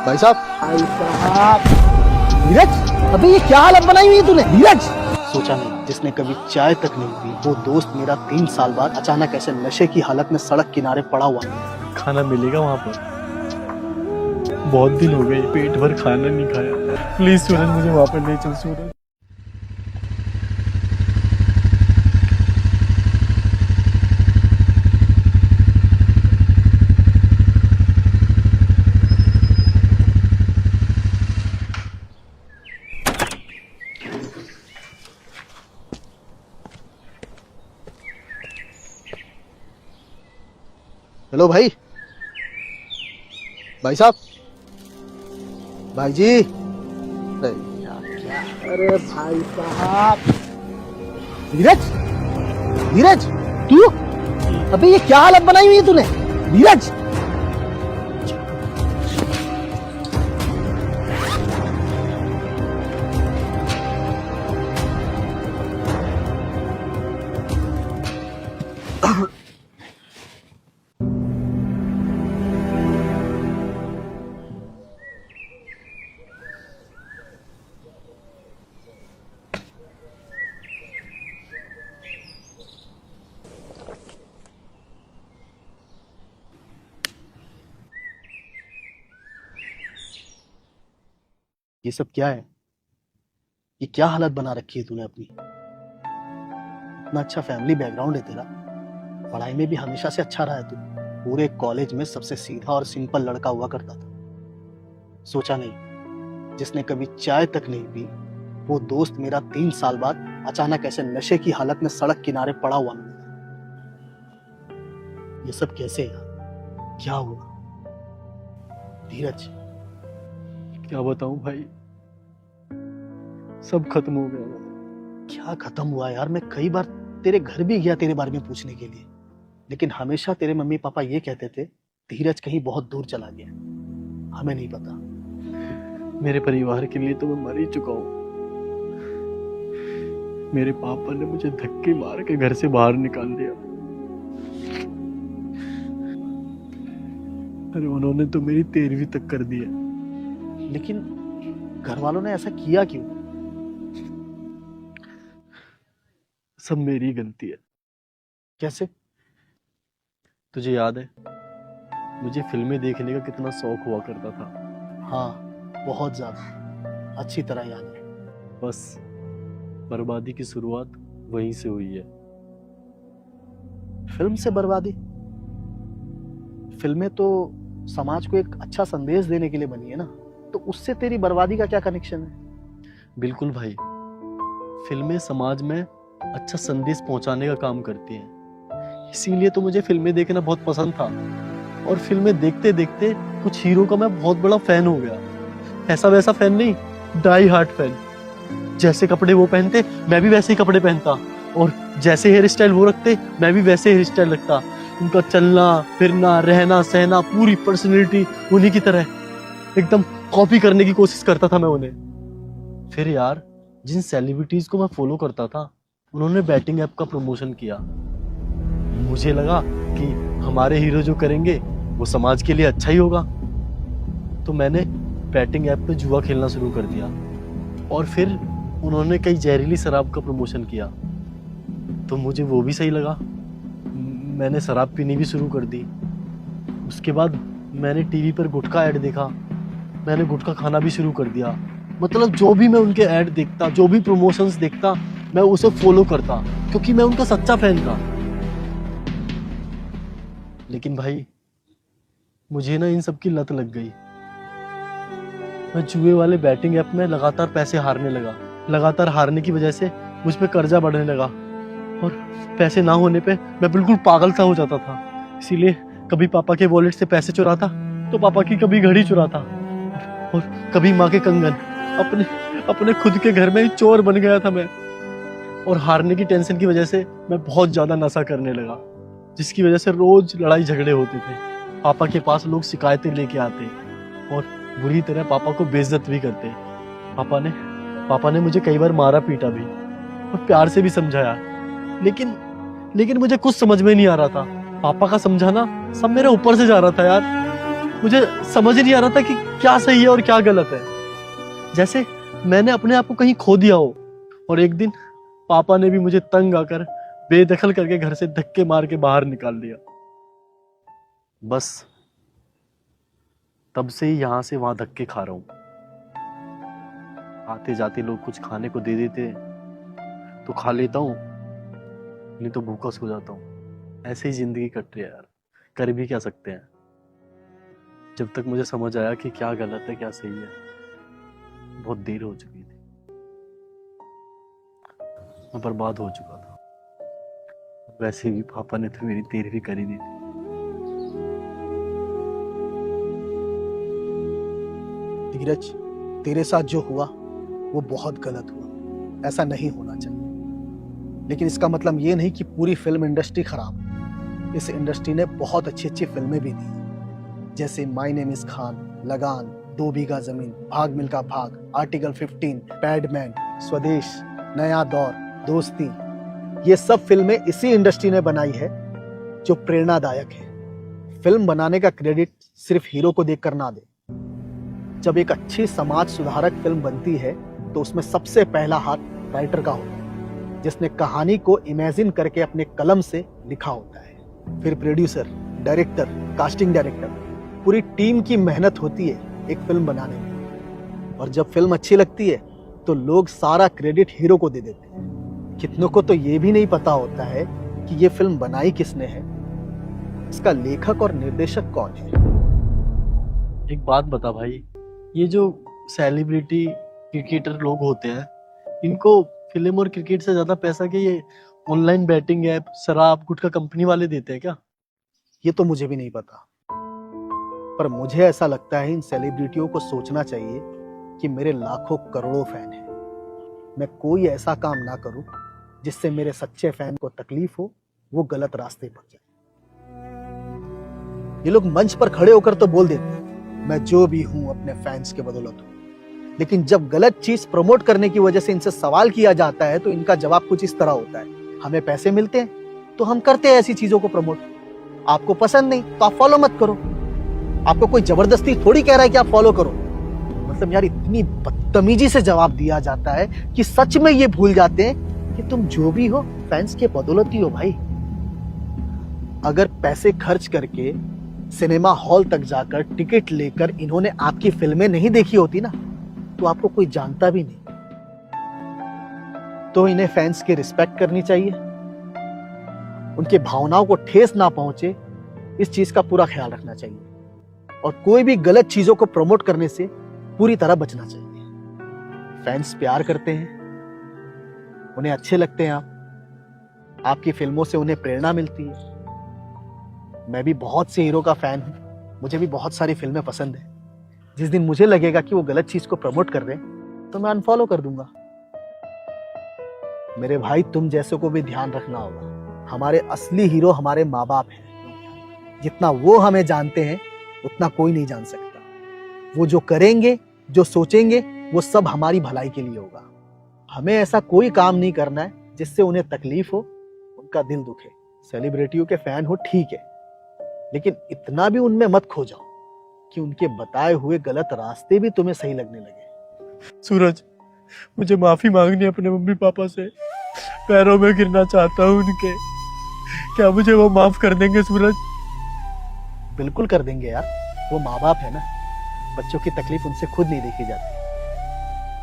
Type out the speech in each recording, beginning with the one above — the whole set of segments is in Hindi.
भाई साहब। भाई साहब। नीरज, अबे ये क्या हालत बनाई हुई है तूने? नीरज, सोचा नहीं जिसने कभी चाय तक नहीं पी वो दोस्त मेरा 3 साल बाद अचानक ऐसे नशे की हालत में सड़क किनारे पड़ा हुआ है। खाना मिलेगा वहाँ पर? बहुत दिन हो गए पेट भर खाना नहीं खाया। प्लीज सूरज मुझे वहाँ पर ले चल सूरज। हेलो भाई। भाई साहब। भाई जी। अरे यार क्या। अरे भाई साहब। नीरज, नीरज तू, अबे ये क्या हालत बनाई हुई है तूने? नीरज, ये सब क्या है? ये क्या हालत बना रखी है तूने अपनी? इतना अच्छा फैमिली बैकग्राउंड है तेरा, पढ़ाई में भी हमेशा से अच्छा रहा है तू, पूरे कॉलेज में सबसे सीधा और सिंपल लड़का हुआ करता था। सोचा नहीं जिसने कभी चाय तक नहीं पी वो दोस्त मेरा 3 साल बाद अचानक ऐसे नशे की हालत में सड़क किनारे पड़ा हुआ मिला। ये सब कैसे यार? क्या हुआ? धीरज, क्या बताऊं भाई, सब खत्म हो गया। क्या खत्म हुआ यार? मैं कई बार तेरे घर भी गया तेरे बारे में पूछने के लिए, लेकिन हमेशा तेरे मम्मी पापा ये कहते थे धीरज कहीं बहुत दूर चला गया, हमें नहीं पता। मेरे परिवार के लिए तो मैं मर ही चुका हूँ। मेरे पापा ने मुझे धक्के मार के घर से बाहर निकाल दिया। अरे उन्होंने तो मेरी 13वीं तक कर दी है। लेकिन घर वालों ने ऐसा किया क्यों? सब मेरी गलती है। कैसे? तुझे याद है मुझे फिल्में देखने का कितना शौक हुआ करता था? हाँ, बहुत ज्यादा, अच्छी तरह याद है। बस बर्बादी की शुरुआत वहीं से हुई है। फिल्म से बर्बादी? फिल्में तो समाज को एक अच्छा संदेश देने के लिए बनी है ना, तो उससे तेरी बर्बादी का क्या कनेक्शन है? बिल्कुल भाई, फिल्में समाज में अच्छा संदेश पहुंचाने का काम करती हैं। इसीलिए तो मुझे फिल्में देखना बहुत पसंद था, और फिल्में देखते देखते कुछ हीरो का मैं बहुत बड़ा फैन हो गया। ऐसा वैसा फैन नहीं, डाई हार्ट फैन। जैसे कपड़े वो पहनते मैं भी वैसे ही कपड़े पहनता, और जैसे हेयर स्टाइल वो रखते मैं भी वैसे हेयर स्टाइल रखता। उनका चलना फिरना रहना सहना पूरी पर्सनैलिटी उन्हीं की तरह एकदम कॉपी करने की कोशिश करता था मैं उन्हें। फिर यार जिन सेलिब्रिटीज को मैं फॉलो करता था उन्होंने बैटिंग ऐप का प्रमोशन किया। मुझे लगा कि हमारे हीरो जो करेंगे वो समाज के लिए अच्छा ही होगा, तो मैंने बैटिंग ऐप पे जुआ खेलना शुरू कर दिया। और फिर उन्होंने कई जहरीली शराब का प्रमोशन किया, तो मुझे वो भी सही लगा। मैंने शराब पीनी भी शुरू कर दी। उसके बाद मैंने टीवी पर गुटखा ऐड देखा, मैंने गुटखा खाना भी शुरू कर दिया। मतलब जो भी मैं उनके ऐड देखता, जो भी प्रमोशंस देखता, मैं उसे फॉलो करता, क्योंकि मैं उनका सच्चा फैन था। लेकिन भाई मुझे ना इन सब की लत लग गई। मैं जुए वाले बैटिंग ऐप में लगातार पैसे हारने लगा। लगातार हारने की वजह से मुझ पे कर्जा बढ़ने लगा, और पैसे ना होने पे मैं बिल्कुल पागल सा हो जाता था। इसीलिए कभी पापा के वॉलेट से पैसे चुराता, तो पापा की कभी घड़ी चुराता, और कभी माँ के कंगन। अपने खुद के घर में ही चोर बन गया था मैं। और हारने की टेंशन की वजह से मैं बहुत ज्यादा नशा करने लगा, जिसकी वजह से रोज लड़ाई झगड़े होते थे। पापा के पास लोग शिकायतें लेके आते और बुरी तरह पापा को बेइज्जत भी करते। पापा ने मुझे कई बार मारा पीटा भी और प्यार से भी समझाया, लेकिन मुझे कुछ समझ में नहीं आ रहा था। पापा का समझाना सब मेरे ऊपर से जा रहा था यार। मुझे समझ नहीं आ रहा था कि क्या सही है और क्या गलत है। जैसे मैंने अपने आप को कहीं खो दिया हो और एक दिन पापा ने भी मुझे तंग आकर बेदखल करके घर से धक्के मार के बाहर निकाल दिया। बस तब से ही यहां से वहां धक्के खा रहा हूं। आते जाते लोग कुछ खाने को दे देते तो खा लेता हूं, नहीं तो भूखा सो जाता हूं। ऐसे ही जिंदगी कट रही है यार, कर भी क्या सकते हैं। जब तक मुझे समझ आया कि क्या गलत है क्या सही है, बहुत देर हो चुकी थी। मैं बर्बाद हो चुका था। वैसे भी पापा ने तो मेरी 13वीं कर ही दी थी। धीरज, तेरे साथ जो हुआ वो बहुत गलत हुआ, ऐसा नहीं होना चाहिए। लेकिन इसका मतलब ये नहीं कि पूरी फिल्म इंडस्ट्री खराब है। इस इंडस्ट्री ने बहुत अच्छी अच्छी फिल्में भी दी, जैसे माय नेम इज खान, लगान, 2 बीघा जमीन, भाग मिल्खा भाग, आर्टिकल 15, पैडमैन, स्वदेश, नया दौर, दोस्ती। ये सब फिल्में इसी इंडस्ट्री ने बनाई है जो प्रेरणादायक है। फिल्म बनाने का क्रेडिट सिर्फ हीरो को देखकर ना दे। जब एक अच्छी समाज सुधारक फिल्म बनती है तो उसमें सबसे पहला हाथ राइटर का होता है, जिसने कहानी को इमेजिन करके अपने कलम से लिखा होता है। फिर प्रोड्यूसर, डायरेक्टर, कास्टिंग डायरेक्टर, पूरी टीम की मेहनत होती है एक फिल्म बनाने में। और जब फिल्म अच्छी लगती है तो लोग सारा क्रेडिट हीरो को दे देते हैं। कितनों को तो ये भी नहीं पता होता है कि ये फिल्म बनाई किसने है, इसका लेखक और निर्देशक कौन है। एक बात बता भाई, ये जो सेलिब्रिटी क्रिकेटर लोग होते हैं, इनको फिल्म और क्रिकेट से ज्यादा पैसा के ये ऑनलाइन बैटिंग ऐप, शराब, गुटखा कंपनी वाले देते हैं क्या? ये तो मुझे भी नहीं पता, पर मुझे ऐसा लगता है इन सेलिब्रिटियों को सोचना चाहिए कि मेरे लाखों करोड़ों फैन हैं। मैं कोई ऐसा काम ना करूं जिससे मेरे सच्चे फैन को तकलीफ हो, वो गलत रास्ते पर जाए। ये लोग मंच पर खड़े होकर तो बोल देते हैं मैं जो भी हूं अपने फैंस के बदौलत हूं, लेकिन जब गलत चीज प्रमोट करने की वजह से इनसे सवाल किया जाता है तो इनका जवाब कुछ इस तरह होता है, हमें पैसे मिलते हैं तो हम करते हैं ऐसी चीजों को प्रमोट, आपको पसंद नहीं तो आप फॉलो मत करो, आपको कोई जबरदस्ती थोड़ी कह रहा है कि आप फॉलो करो। मतलब यार, इतनी बदतमीजी से जवाब दिया जाता है कि सच में ये भूल जाते हैं कि तुम जो भी हो फैंस के बदौलत ही हो भाई। अगर पैसे खर्च करके सिनेमा हॉल तक जाकर टिकट लेकर इन्होंने आपकी फिल्में नहीं देखी होती ना, तो आपको कोई जानता भी नहीं। तो इन्हें फैंस की रिस्पेक्ट करनी चाहिए, उनके भावनाओं को ठेस ना पहुंचे, इस चीज का पूरा ख्याल रखना चाहिए, और कोई भी गलत चीजों को प्रमोट करने से पूरी तरह बचना चाहिए। फैंस प्यार करते हैं, उन्हें अच्छे लगते हैं आपकी फिल्मों से उन्हें प्रेरणा मिलती है। मैं भी बहुत से हीरो का फैन हूं, मुझे भी बहुत सारी फिल्में पसंद है। जिस दिन मुझे लगेगा कि वो गलत चीज को प्रमोट कर रहे हैं तो मैं अनफॉलो कर दूंगा। मेरे भाई, तुम जैसे को भी ध्यान रखना होगा। हमारे असली हीरो हमारे माँ बाप हैं। जितना वो हमें जानते हैं उतना कोई नहीं जान सकता। वो जो करेंगे, जो सोचेंगे, वो सब हमारी भलाई के लिए होगा। हमें ऐसा कोई काम नहीं करना है जिससे उन्हें तकलीफ हो, उनका दिल दुखे। सेलिब्रिटियों के फैन हो ठीक है, लेकिन इतना भी उनमें मत खो जाओ कि उनके बताए हुए गलत रास्ते भी तुम्हें सही लगने लगे। सूरज, मुझे माफी मांगनी है अपने मम्मी पापा से, पैरों में गिरना चाहता हूँ उनके। क्या मुझे वो माफ कर देंगे सूरज? बिल्कुल कर देंगे यार, वो माँ बाप है ना, बच्चों की तकलीफ उनसे खुद नहीं देखी जाती।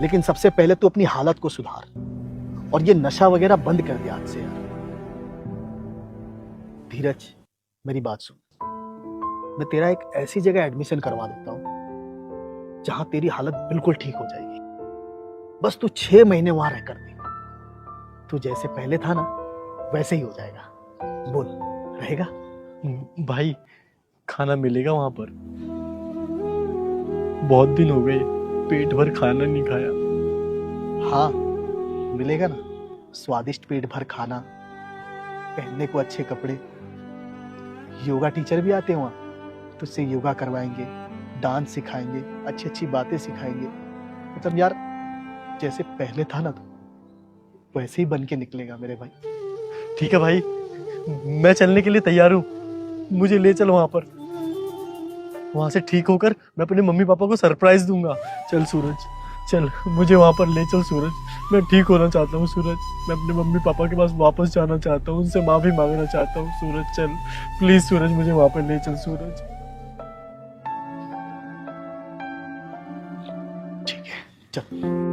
लेकिन सबसे पहले तो अपनी हालत को सुधार और ये नशा वगैरह बंद कर दे आज से यार। धीरज, मेरी बात सुन, मैं तेरा एक ऐसी जगह एडमिशन करवा देता हूं जहां तेरी हालत बिल्कुल ठीक हो जाएगी। बस तू 6 महीने वहां रहकर देख, तू जैसे पहले था ना वैसे ही हो जाएगा। बोल, रहेगा? भाई, खाना मिलेगा वहां पर? बहुत दिन हो गए पेट भर खाना नहीं खाया। हाँ, मिलेगा ना, स्वादिष्ट पेट भर खाना, पहनने को अच्छे कपड़े, योगा टीचर भी आते हैं वहां, तुझसे योगा करवाएंगे, डांस सिखाएंगे, अच्छी अच्छी बातें सिखाएंगे। मतलब यार, जैसे पहले था ना तो वैसे ही बन के निकलेगा मेरे भाई। ठीक है भाई, मैं चलने के लिए तैयार हूँ, मुझे ले चलो वहां पर। वहां से ठीक होकर मैं अपने मम्मी पापा को सरप्राइज दूंगा। चल सूरज, चल मुझे वहां पर ले चल सूरज। मैं ठीक होना चाहता हूँ सूरज। मैं अपने मम्मी पापा के पास वापस जाना चाहता हूँ, उनसे माफी मांगना चाहता हूँ सूरज। चल प्लीज सूरज, मुझे वहां पर ले चल सूरज। ठीक है, चल।